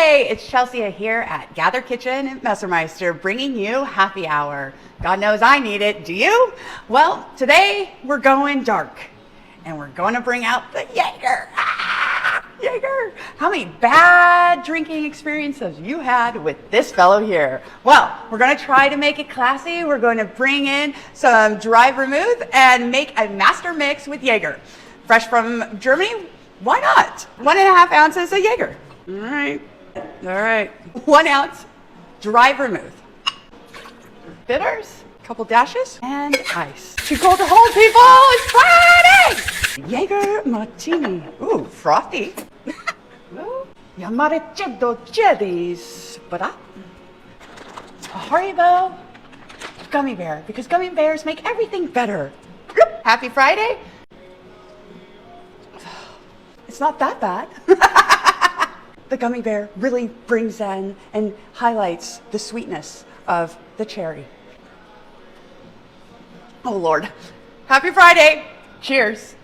Hey, it's Chelsea here at Gather Kitchen and Messermeister, bringing you happy hour. God knows I need it. Do you? Well, today we're going dark, and we're going to bring out the Jaeger. Jaeger! How many bad drinking experiences you had with this fellow here? Well, we're going to try to make it classy. We're going to bring in some dry vermouth and make a master mix with Jaeger. Fresh from Germany? Why not? 1.5 ounces of Jaeger. All right. 1 ounce dry vermouth. Bitters, a couple dashes, and ice. Too cold to hold, people. It's Friday! Jaeger Martini. Ooh, frothy. Yamarechedo Jedis. But a Haribo gummy bear, because gummy bears make everything better. Happy Friday. It's not that bad. The gummy bear really brings in and highlights the sweetness of the cherry. Oh Lord. Happy Friday. Cheers.